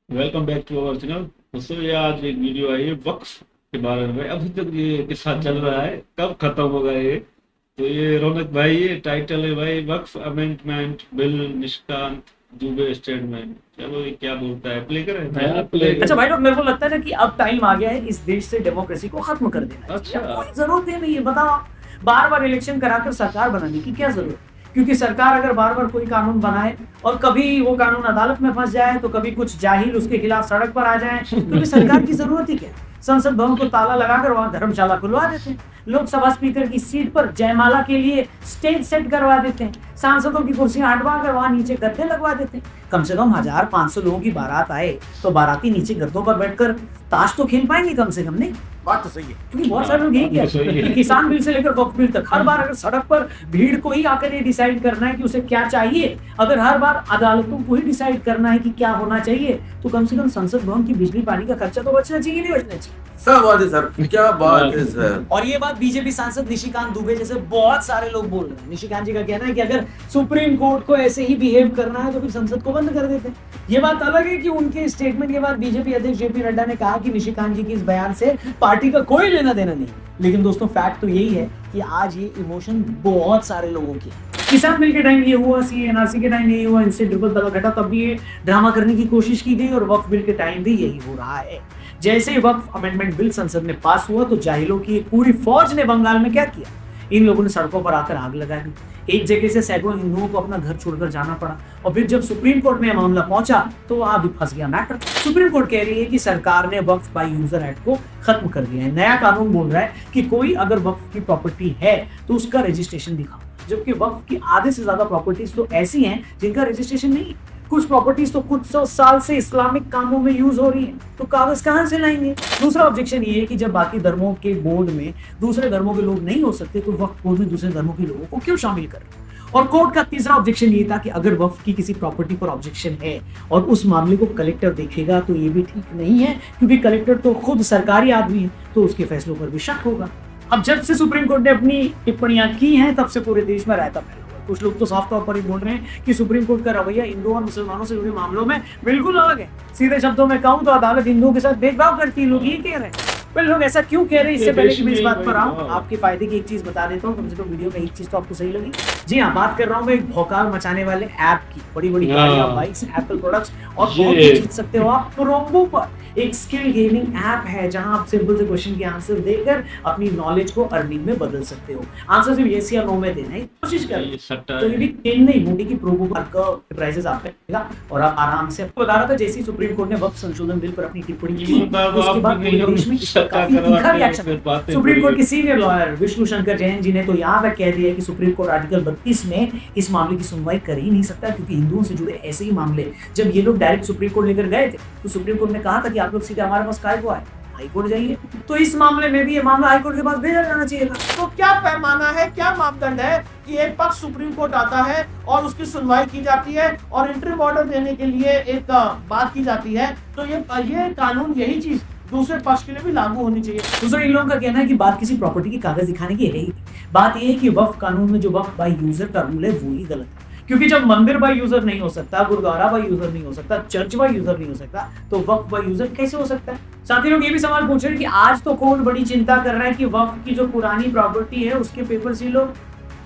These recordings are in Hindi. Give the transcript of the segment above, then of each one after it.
Welcome back to our channel. दोस्तों ये आज एक वीडियो आई है वक्फ के बारे में। अभी तक ये किस्सा चल रहा है, कब खत्म होगा ये? तो ये रौनक भाई, ये टाइटल है भाई, Waqf amendment bill Nishikant Dubey statement. चलो ये क्या बोलता है, प्ले करें? मैं प्ले अच्छा भाई लोग, मेरे को लगता है ना कि अब टाइम आ गया है इस देश से डेमोक्रेसी को खत्म कर देना चाहिए। अच्छा। अब कोई जरूरत ही नहीं है, बताओ आप, बार बार इलेक्शन कराकर सरकार बनाने की क्या जरूरत है? क्योंकि सरकार अगर बार बार कोई कानून बनाए और कभी वो कानून अदालत में फंस जाए तो कभी कुछ जाहिल उसके खिलाफ सड़क पर आ जाए, तो फिर सरकार की जरूरत ही क्या है? संसद भवन को ताला लगाकर वहां धर्मशाला खुलवा देते हैं, लोकसभा स्पीकर की सीट पर जयमाला के लिए स्टेज सेट करवा देते हैं, सांसदों की कुर्सियां हटवा कर वहां नीचे गद्दे लगवा देते हैं। कम से कम 1500 लोगों की बारात आए तो बाराती नीचे गद्दों पर बैठकर ताश तो खेल पाएंगे कम से कम, नहीं? बात तो सही है, क्योंकि बहुत सारे लोग यही कहते हैं, किसान बिल से लेकर वक्फ बिल तक हर बार अगर सड़क पर भीड़ को ही आकर ये डिसाइड करना है कि उसे क्या चाहिए, अगर हर बार अदालतों को ही डिसाइड करना है कि क्या होना चाहिए, तो कम से कम संसद भवन की बिजली पानी का खर्चा तो बचना चाहिए, नहीं बचना चाहिए? सब बात है सर, क्या बात है सर। और ये बात बीजेपी सांसद निशिकांत दुबे जैसे बहुत सारे लोग बोल रहे हैं। निशिकांत जी का कहना है कि अगर सुप्रीम कोर्ट को ऐसे ही बिहेव करना है तो फिर संसद को बंद कर देते हैं। ये बात अलग है कि उनके स्टेटमेंट के बाद बीजेपी अध्यक्ष जेपी नड्डा ने कहा कि निशिकांत जी के इस बयान से पार्टी का कोई लेना देना नहीं। लेकिन दोस्तों, फैक्ट तो यही है कि आज ये इमोशन बहुत सारे लोगों की है। किसान बिल के टाइम ये हुआ, सीएनआरसी के टाइम ये हुआ, इनसे ट्रिपल तलाक घटा तब भी ये ड्रामा करने की कोशिश की गई, और वक्फ बिल के टाइम भी यही हो रहा है। जैसे ही वक्फ अमेंडमेंट बिल संसद में पास हुआ तो जाहिलों की एक पूरी फौज ने बंगाल में क्या किया, इन लोगों ने सड़कों पर आकर आग लगा दी। एक जगह से सैकड़ों हिंदुओं को अपना घर छोड़कर जाना पड़ा, और फिर जब सुप्रीम कोर्ट में मामला पहुंचा तो वहां भी फंस गया मैटर। सुप्रीम कोर्ट कह रही है कि सरकार ने वक्फ बाय यूजर एक्ट को खत्म कर दिया है। नया कानून बोल रहा है कि कोई अगर वक्फ की प्रॉपर्टी है तो उसका रजिस्ट्रेशन दिखाओ, जबकि वक्फ की आधे से ज्यादा प्रॉपर्टीज तो ऐसी हैं जिनका रजिस्ट्रेशन नहीं है। कुछ प्रॉपर्टीज तो कुछ 100 साल से इस्लामिक कामों में यूज हो रही है, तो कागज कहां से लाएंगे? दूसरा ऑब्जेक्शन ये है कि जब बाकी धर्मों के बोर्ड में दूसरे धर्मों के लोग नहीं हो सकते तो वक्फ बोर्ड में दूसरे धर्मों के लोगों को क्यों शामिल कर रहे हैं? और कोर्ट का तीसरा ऑब्जेक्शन ये था कि अगर वक्फ की किसी प्रॉपर्टी पर ऑब्जेक्शन है और उस मामले को कलेक्टर देखेगा तो ये भी ठीक नहीं है, क्योंकि कलेक्टर तो खुद सरकारी आदमी है, तो उसके फैसलों पर भी शक होगा। अब जब से सुप्रीम कोर्ट ने अपनी टिप्पणियां की हैं तब से पूरे देश में रायता फैला हुआ है। कुछ लोग तो साफ तौर पर ही बोल रहे हैं कि सुप्रीम कोर्ट का रवैया हिंदुओं और मुसलमानों से जुड़े मामलों में बिल्कुल अलग है। सीधे शब्दों में कहूं तो अदालत हिंदुओं के साथ भेदभाव करती है, लोग ये कह रहे हैं। पर लोग ऐसा क्यों कह रहे हैं, इससे पहले कि मैं इस बात पर आऊं, आपके फायदे की एक चीज बता देता हूं, कम से कम वीडियो में एक चीज तो आपको सही लगी। जी हाँ, बात कर रहा हूं मैं एक भौकाल मचाने वाले ऐप की। बड़ी बड़ी गाड़ियां, बाइक्स, एप्पल प्रोडक्ट्स और बहुत कुछ जीत सकते हो आप प्रोमो पर। एक स्किल गेमिंग ऐप है जहां आप सिंपल से क्वेश्चन के आंसर देकर अपनी नॉलेज को अर्निंग में बदल सकते हो। आंसर सिर्फ यस या नो में देना है, कोशिश करें। तो ये भी 10 नहीं, मोटी की प्रोमो पर प्राइसेस आपको मिलेगा और आप आराम से। आपको बता रहा था, जैसे ही सुप्रीम कोर्ट ने वक्फ संशोधन बिल पर अपनी टिप्पणी की, उसके बाद पूरे देश में इसका काफी तीखा रिएक्शन। सुप्रीम कोर्ट के सीनियर लॉयर विष्णु शंकर जैन जी ने तो यहाँ तक कह दिया कि सुप्रीम कोर्ट आर्टिकल 32 में इस मामले की सुनवाई कर ही नहीं सकता, क्योंकि हिंदुओं से जुड़े ऐसे ही मामले जब ये लोग डायरेक्ट सुप्रीम कोर्ट लेकर गए थे तो सुप्रीम कोर्ट ने कहा था कि आप लोग सीधे हमारे पास काय को आए, हाई कोर्ट जाइए। तो इस मामले में भी ये मामला हाई कोर्ट के पास भेजा जाना चाहिए था। तो क्या पैमाना है, क्या मापदंड है कि एक पक्ष सुप्रीम कोर्ट आता है और उसकी सुनवाई की जाती है और इंटरिम ऑर्डर देने के लिए एक बात की जाती है, तो ये कानून यही चीज दूसरे पक्ष के लिए भी लागू होनी चाहिए। दूसरा, इन लोगों का कहना है कि बात किसी प्रॉपर्टी की कागज दिखाने की है ही। बात यह है कि वक्फ कानून में जो वक्फ बाय यूजर का रूल है वो ही गलत है, क्योंकि जब मंदिर बाय यूजर नहीं हो सकता, गुरुद्वारा बाय यूजर नहीं हो सकता, चर्च बाय यूजर नहीं हो सकता, तो वक्फ बाय यूजर कैसे हो सकता है? साथ ही लोग ये भी सवाल पूछ रहे हैं कि आज तो कोर्ट बड़ी चिंता कर रहा है कि वक्फ की जो पुरानी प्रॉपर्टी है उसके पेपर्स ये लोग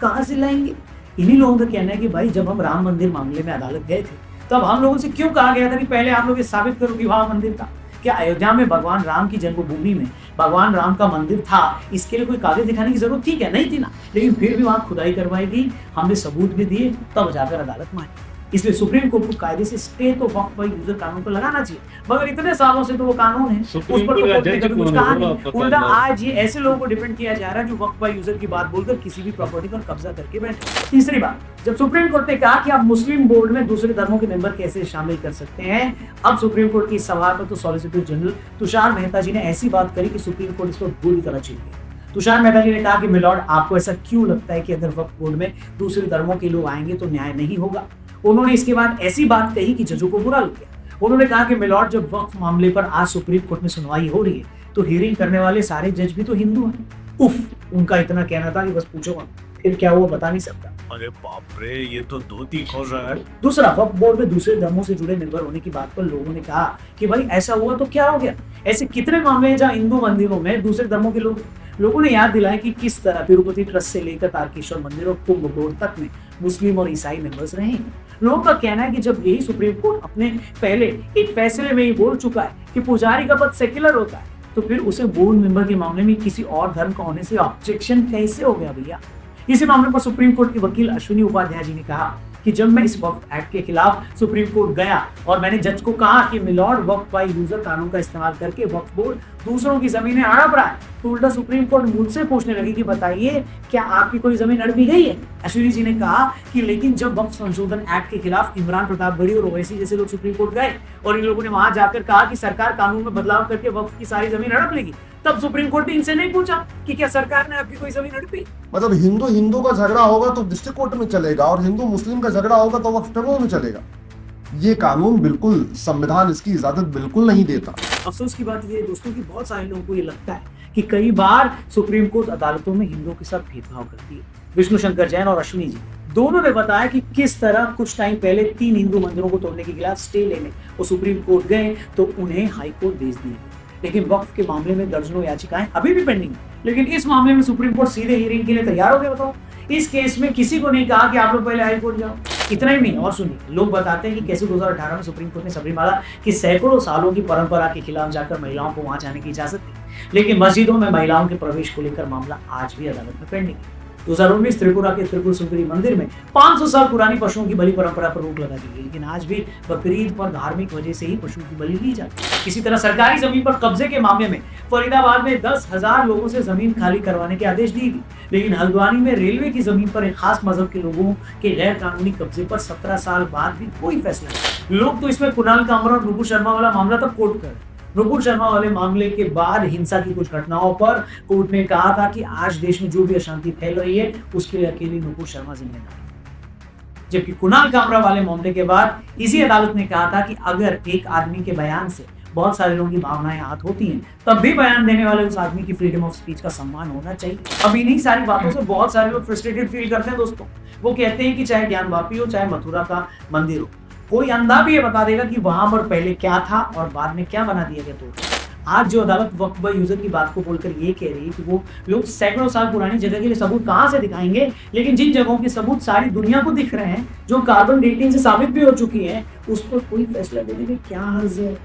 कहां से लाएंगे। इन्हीं लोगों का कहना है कि भाई, जब हम राम मंदिर मामले में अदालत गए थे तब हम लोगों से क्यों कहा गया था कि पहले आप लोग ये साबित करो कि वहां मंदिर था। क्या अयोध्या में भगवान राम की जन्मभूमि में भगवान राम का मंदिर था, इसके लिए कोई कागज दिखाने की जरूरत थी क्या? नहीं थी ना। लेकिन फिर भी वहां खुदाई करवाई गई, हमने सबूत भी दिए, तब जाकर अदालत में आई। इसलिए सुप्रीम कोर्ट को कायदे से स्टे तो वक्फ बाय यूजर कानून को लगाना चाहिए, मगर इतने सालों से तो वो कानून है, उस पर तो कोर्ट ने कभी कुछ कहा नहीं। उल्टा आज ये ऐसे लोगों को डिफेंड किया जा रहा है जो वक्फ बाय यूजर की बात बोलकर किसी भी प्रॉपर्टी पर कब्जा करके बैठे। तीसरी बात, जब सुप्रीम कोर्ट ने कहा कि आप मुस्लिम बोर्ड में दूसरे धर्मों के मेंबर कैसे शामिल कर सकते हैं, अब सुप्रीम कोर्ट की इस सवाल पर तो सॉलिसिटर जनरल तुषार मेहता जी ने ऐसी बात करी कि सुप्रीम कोर्ट इस पर बुरी तरह चिढ़ गई। तुषार मेहता जी ने कहा कि मिलॉर्ड, आपको ऐसा क्यों लगता है कि अगर वक्फ बोर्ड में दूसरे धर्मों के लोग आएंगे तो न्याय नहीं होगा? उन्होंने इसके बाद ऐसी बात कही कि जजों को बुरा लग गया। उन्होंने कहा कि मिलॉर्ड, जब वक्फ मामले पर आज सुप्रीम कोर्ट में सुनवाई हो रही है तो हियरिंग करने वाले सारे जज भी तो हिंदू हैं। उफ, उनका इतना कहना था कि बस पूछो मत, फिर क्या हुआ बता नहीं सकता। अरे बाप रे, ये तो दो तीन हो रहा है। दूसरा, वक्फ बोर्ड में दूसरे धर्मों से जुड़े निर्भर होने की बात पर लोगों ने कहा कि भाई ऐसा हुआ तो क्या हो गया। ऐसे कितने मामले हैं जहां हिंदू मंदिरों में दूसरे धर्मों के लोगों ने याद दिलाया कि किस तरह तिरुपति ट्रस्ट से लेकर तारकेश्वर मंदिर और कुंभ बोर्ड तक में मुस्लिम और ईसाई मेंबर्स रहे हैं। लोगों का कहना है कि जब यही सुप्रीम कोर्ट अपने पहले एक फैसले में ही बोल चुका है कि पुजारी का पद सेक्युलर होता है, तो फिर उसे बोर्ड मेंबर के मामले में किसी और धर्म का होने से ऑब्जेक्शन कैसे हो गया भैया। इसी मामले पर सुप्रीम कोर्ट के वकील अश्विनी उपाध्याय जी ने कहा कि जब मैं इस वक्फ एक्ट के खिलाफ सुप्रीम कोर्ट गया और मैंने जज को कहा कि मिलॉर्ड वक्फ बाय यूजर कानून का इस्तेमाल करके वक्फ बोर्ड दूसरों की जमीनें हड़प रहा है, तो उल्टा सुप्रीम कोर्ट मुझसे पूछने लगी कि बताइए क्या आपकी कोई जमीन हड़पी गई है। अश्विनी जी ने कहा कि लेकिन जब वक्फ संशोधन एक्ट के खिलाफ इमरान प्रतापगढ़ी और ओवैसी जैसे लोग सुप्रीम कोर्ट गए और इन लोगों ने वहां जाकर कहा कि सरकार कानून में बदलाव करके वक्फ की सारी जमीन हड़प लेगी, तब सुप्रीम कोर्ट ने इनसे नहीं पूछा कि क्या सरकार ने आपकी कोई जमीन हड़पी। मतलब हिंदू हिंदू का झगड़ा होगा तो डिस्ट्रिक्ट कोर्ट में चलेगा और हिंदू मुस्लिम का झगड़ा होगा तो वक्फ ट्रिब्यूनल में चलेगा। ये कानून बिल्कुल, संविधान इसकी इजाजत बिल्कुल नहीं देता। अफसोस की बात यह है दोस्तों कि बहुत सारे लोगों को ये लगता है कि कई बार सुप्रीम कोर्ट अदालतों में हिंदुओं के साथ भेदभाव करती है। विष्णु शंकर जैन और अश्विनी जी दोनों ने बताया कि किस तरह कुछ टाइम पहले 3 हिंदू मंदिरों को तोड़ने के खिलाफ स्टे लेने वो सुप्रीम कोर्ट गए तो उन्हें हाई कोर्ट भेज दिए, लेकिन वक्फ के मामले में दर्जनों याचिकाएं अभी भी पेंडिंग है। लेकिन इस मामले में सुप्रीम कोर्ट सीधे हियरिंग के लिए तैयार हो गया। बताओ, इस केस में किसी को नहीं कहा कि आप लोग पहले हाई कोर्ट जाओ। इतना ही नहीं, और सुनिए, लोग बताते हैं कि कैसे 2018 में सुप्रीम कोर्ट ने सबरीमाला की सैकड़ों सालों की परंपरा के खिलाफ जाकर महिलाओं को वहां जाने की इजाजत दी, लेकिन मस्जिदों में महिलाओं के प्रवेश को लेकर मामला आज भी अदालत में पेंडिंग है। 2019 त्रिपुरा के त्रिपुर सुंदरी मंदिर में 500 साल पुरानी पशुओं की बलि परंपरा पर रोक लगा दी गई, लेकिन आज भी बकरीद पर धार्मिक वजह से ही पशुओं की बलि ली जाती है। इसी तरह सरकारी जमीन पर कब्जे के मामले में फरीदाबाद में 10,000 लोगों से जमीन खाली करवाने के आदेश दिए गए, लेकिन हल्द्वानी में रेलवे की जमीन पर एक खास मजहब के लोगों के गैर कानूनी कब्जे पर 17 साल बाद भी कोई फैसला नहीं। लोग तो इसमें कुणाल कामरा और नुपुर शर्मा वाला मामला तक कोर्ट कर। नुपुर शर्मा वाले मामले के बाद हिंसा की कुछ घटनाओं पर कोर्ट ने कहा था कि आज देश में जो भी अशांति फैल रही है उसके लिए अकेली नुपुर शर्मा जिम्मेदार है। जबकि कुणाल कामरा वाले मामले के बाद इसी अदालत ने कहा था कि अगर एक आदमी के बयान से बहुत सारे लोगों की भावनाएं आहत होती हैं, तब भी बयान देने वाले उस आदमी की फ्रीडम ऑफ स्पीच का सम्मान होना चाहिए। अब इन्हीं सारी बातों से बहुत सारे लोग फ्रस्ट्रेटेड फील करते हैं दोस्तों। वो कहते हैं कि चाहे ज्ञान वापी हो, चाहे मथुरा का मंदिर हो, कोई अंधा भी ये बता देगा कि वहां पर पहले क्या था और बाद में क्या बना दिया गया। तो आज जो अदालत वक्फ बाय यूजर की बात को बोलकर ये कह रही है कि वो लोग सैकड़ों साल पुरानी जगह के लिए सबूत कहां से दिखाएंगे, लेकिन जिन जगहों के सबूत सारी दुनिया को दिख रहे हैं, जो कार्बन डेटिंग से साबित भी हो चुकी है, उस पर कोई फैसला देने में क्या हर्ज है।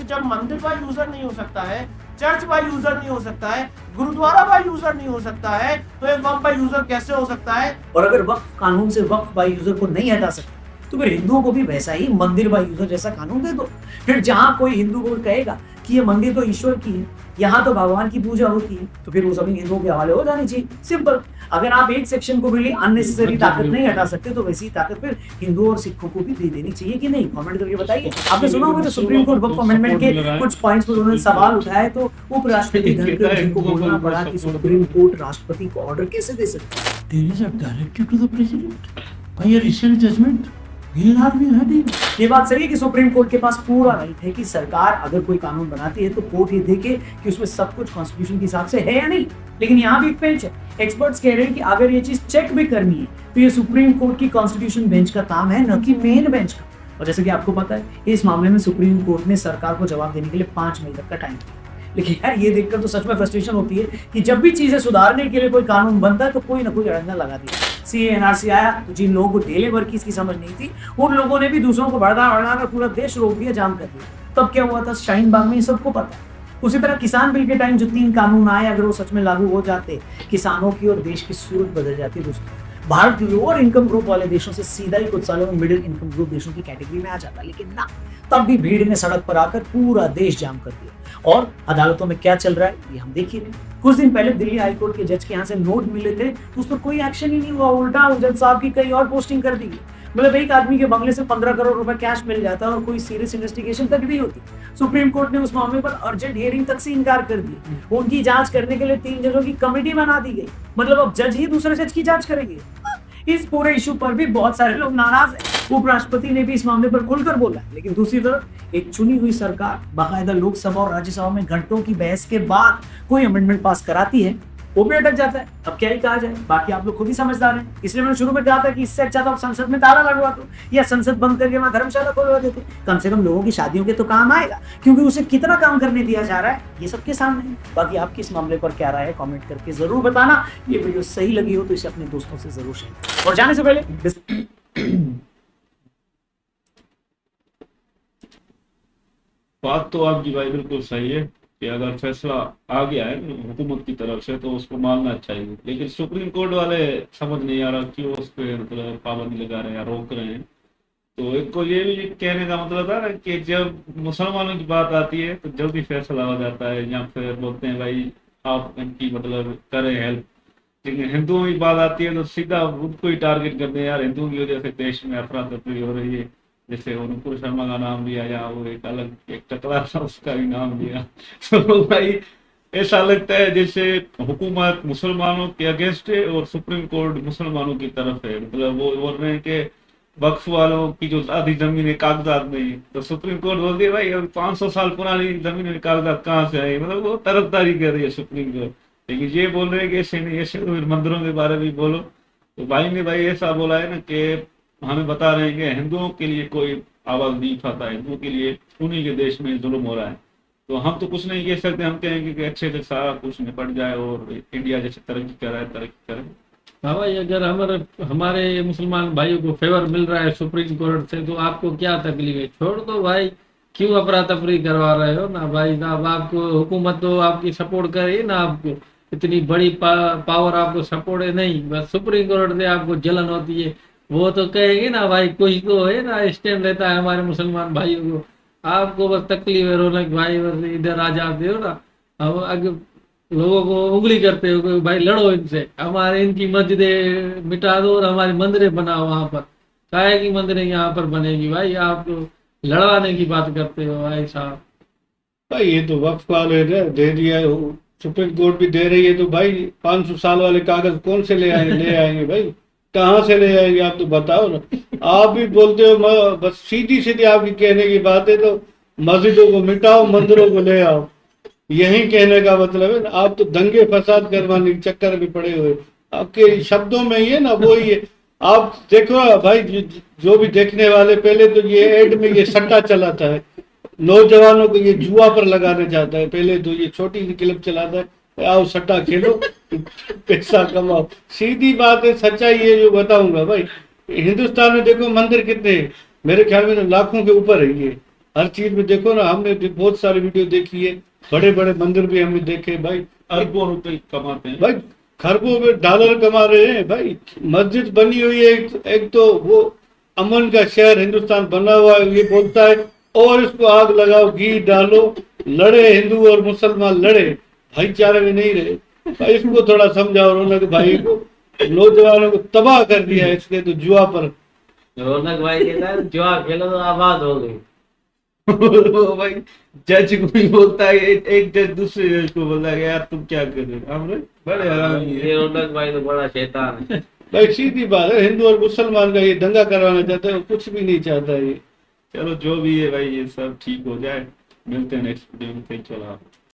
जब मंदिर बाय यूजर नहीं हो सकता है, चर्च बाय यूजर नहीं हो सकता है, गुरुद्वारा बाय यूजर नहीं हो सकता है, तो ये वक्फ बाय यूजर कैसे हो सकता है। और अगर वक्फ कानून से वक्फ बाय यूजर को नहीं हटा सकते तो फिर हिंदुओं को भी वैसा ही मंदिर बाय यूजर जैसा कानून दे दो। फिर जहां कोई हिंदू को कहेगा कि ये मंदिर तो ईश्वर की है, यहाँ तो भगवान की पूजा होती है, तो फिर वो जमीन हिंदुओं के हवाले हो जानी चाहिए। सिंपल। अगर आप एक सेक्शन को भी अननेसेसरी ताकत नहीं हटा सकते तो वैसी ताकत फिर हिंदुओं और सिखों को भी दे देनी चाहिए कि नहीं। कमेंट करके बताइए। आपने सुना होगा तो सुप्रीम कोर्ट वक्फ अमेंडमेंट के कुछ पॉइंट्स पर उन्होंने सवाल उठाए तो उपराष्ट्रपति धनखड़ जी को बोलना पड़ा कि सुप्रीम कोर्ट राष्ट्रपति को ऑर्डर कैसे दे सकता है। There is a directive to the president by a recent judgment. Where are we heading? ये बात सही है कि सुप्रीम कोर्ट के पास पूरा राइट है कि सरकार अगर कोई कानून बनाती है तो कोर्ट ये देखे कि उसमें सब कुछ कॉन्स्टिट्यूशन के हिसाब से है या नहीं। लेकिन यहाँ भी एक पेंच है। एक्सपर्ट्स कह रहे हैं कि अगर ये चीज चेक भी करनी है तो ये सुप्रीम कोर्ट की कॉन्स्टिट्यूशन बेंच का काम है, न कि मेन बेंच का। और जैसे कि आपको पता है इस मामले में सुप्रीम कोर्ट ने सरकार को जवाब देने के लिए 5 मई तक का टाइम दिया। लेकिन यार ये देखकर तो सच में फ्रस्ट्रेशन होती है कि जब भी चीजें सुधारने के लिए कोई कानून बनता है तो कोई ना कोई अड़ंगा लगा दिया। सीए एनआरसी आया तो जिन लोगों को ढेले भर की इसकी समझ नहीं थी उन लोगों ने भी दूसरों को भड़का कर पूरा देश रोक दिया, जाम कर दिया। तब क्या हुआ था शाहीन बाग में, सबको पता है। उसी तरह किसान बिल के टाइम जो 3 कानून आए अगर वो सच में लागू हो जाते किसानों की और देश की सूरत बदल जाती दोस्तों। भारत लोअर इनकम ग्रुप वाले देशों से सीधा ही कुछ सालों में मिडिल इनकम ग्रुप देशों की कैटेगरी में आ जाता, लेकिन ना, तब भी भीड़ ने सड़क पर आकर पूरा देश जाम कर दिया। और अदालतों में क्या चल रहा है ये हम देख ही रहे हैं। कुछ दिन पहले दिल्ली हाईकोर्ट के जज के यहाँ से नोट मिले थे तो उस पर कोई एक्शन ही नहीं हुआ, उल्टा जज साहब की कहीं और पोस्टिंग कर दी गई। मतलब एक आदमी के बंगले से 15 करोड़ रुपए कैश मिल जाता और कोई सीरियस इन्वेस्टिगेशन तक नहीं होती। सुप्रीम कोर्ट ने उस मामले पर अर्जेंट हियरिंग तक से इनकार कर दिया। उनकी जांच करने के लिए 3 जजों की कमेटी बना दी गई। मतलब अब जज ही दूसरे जज की जांच करेंगे। इस पूरे इशू पर भी बहुत सारे लोग नाराज हैं। उपराष्ट्रपति ने भी इस मामले पर खुलकर बोला, लेकिन दूसरी तरफ एक चुनी हुई सरकार बाकायदा लोकसभा और राज्यसभा में घंटों की बहस के बाद कोई अमेंडमेंट पास कराती है वो भी अटक जाता है। अब क्या ही कहा जाए, बाकी आप लोग खुद ही समझदार हैं। इसलिए मैंने शुरू में कहा था कि इससे अच्छा तो आप संसद में ताला लगवा दो या संसद बंद करके वहां धर्मशाला खोलवा देते, कम से कम लोगों की शादियों के तो काम आएगा, क्योंकि उसे कितना काम करने दिया जा रहा है ये सबके सामने है। बाकी आपकी इस मामले पर क्या राय है कमेंट करके जरूर बताना। ये वीडियो सही लगी हो तो इसे अपने दोस्तों से जरूर शेयर। और जाने से पहले बात तो आपकी भाई बिल्कुल सही है कि अगर फैसला आ गया है हुकूमत की तरफ से तो उसको मानना चाहिए, लेकिन सुप्रीम कोर्ट वाले समझ नहीं आ रहा क्यों उस पर मतलब पाबंदी लगा रहे हैं या रोक रहे हैं। तो एक को ये भी कहने का मतलब था ना कि जब मुसलमानों की बात आती है तो जल्दी फैसला हो जाता है, या फिर बोलते हैं भाई आप इनकी मतलब करें हेल्प, लेकिन हिंदुओं की बात आती है तो सीधा उनको ही टारगेट करते हैं, यार हिंदुओं की वजह से देश में अफरा तफरी हो रही है। जैसे अनुपुर शर्मा का नाम लिया या वो एक अलग एक टकला था उसका भी नाम लिया तो भाई ऐसा लगता है जैसे हुकूमत मुसलमानों के अगेंस्ट है और सुप्रीम कोर्ट मुसलमानों की तरफ है। मतलब वो बोल रहे हैं कि वक्फ वालों की जो आधी जमीन है कागजात नहीं, तो सुप्रीम कोर्ट बोल दिया भाई अब 500 साल पुरानी जमीन में कागजात कहाँ से आई, मतलब वो तरफदारी कर रही है सुप्रीम कोर्ट। लेकिन ये बोल रहे हैं कि ऐसे नहीं, ऐसे तो मंदिरों के बारे में बोलो। तो भाई ने भाई ऐसा बोला है ना कि हमें बता रहे हैं कि हिंदुओं के लिए कोई आवाज नहीं उठाता, हिंदुओं के लिए उन्हीं के देश में जुल्म हो रहा है। तो हम तो कुछ नहीं कह सकते, हम कहेंगे कि अच्छे से सारा कुछ निपट जाए और इंडिया जैसे तरक्की कर रहा है तरक्की करे। हाँ भाई, अगर हमारे मुसलमान भाइयों को फेवर मिल रहा है सुप्रीम कोर्ट से तो आपको क्या तकलीफ है, छोड़ दो भाई, क्यों अफरा तफरी करवा रहे हो ना भाई साहब। आपको हुकूमत तो आपकी सपोर्ट करे ना, आपको इतनी बड़ी पावर आपको सपोर्ट है नहीं, बस सुप्रीम कोर्ट से आपको जलन होती है। वो तो कहेंगे ना भाई कुछ तो है ना, स्टैंड रहता है हमारे मुसलमान भाइयों को। आपको बस तकलीफ है रौनक भाई, बस इधर आ जाते हो ना, अब अगर लोगों को उंगली करते हो कि भाई लड़ो इनसे, हमारे इनकी मस्जिदें मिटा दो और हमारी मंदिरें बनाओ वहां पर। काहे की मंदिरें यहाँ पर बनेगी भाई, आप तो लड़वाने की बात करते हो भाई साहब। भाई ये तो वक्फ वाले ने दे दिया है, सुप्रीम कोर्ट भी दे रही है, तो भाई 500 साल वाले कागज कौन से ले आएंगे भाई, कहाँ से ले आएंगे आप तो बताओ ना। आप भी बोलते हो, बस सीधी सीधी आपकी कहने की बात है, तो मस्जिदों को मिटाओ मंदिरों को ले आओ, यही कहने का मतलब है ना। आप तो दंगे फसाद करवाने के चक्कर में पड़े हुए, आपके शब्दों में ही है ना, वो ही है। आप देखो भाई, जो भी देखने वाले, पहले तो ये एड में ये सट्टा चलाता है, नौजवानों को ये जुआ पर लगाने चाहता है। पहले तो ये छोटी सी क्लब चलाता है, आओ सट्टा खेलो पैसा कमाओ। सीधी बात है, सच्चाई है जो बताऊंगा भाई। हिंदुस्तान में देखो मंदिर कितने हैं, मेरे ख्याल में लाखों के ऊपर है ये। हर चीज में देखो ना, हमने बहुत सारी वीडियो देखी है, बड़े बड़े मंदिर भी हमने देखे भाई, अरबों रुपए कमाते हैं भाई, खरबों में डॉलर कमा रहे हैं भाई। मस्जिद बनी हुई है, एक तो वो अमन का शहर हिंदुस्तान बना हुआ है, ये बोलता है और इसको आग लगाओ, घी डालो, लड़े हिंदू और मुसलमान लड़े, भाईचारे में नहीं रहे भाई। इसको थोड़ा समझाओ रौनक भाई को, नौजवानों को तबाह कर दिया है इसने तो जुआ पर। रौनक भाई कहता है जुआ खेलो तो आबाद हो गई वो भाई जज को भी बोलता है, एक जज दूसरे जज को बोलता है यार तुम क्या कर रहे हो, हम बड़े हरामी ये है। रौनक भाई तो बड़ा शैतान है भाई सीधी बात है, हिंदू और मुसलमान का ये दंगा करवाना चाहता है, कुछ भी नहीं चाहता ये। चलो जो भी है भाई, ये सब ठीक हो जाए, मिलते हैं नेक्स्ट वीडियो में। Thank you.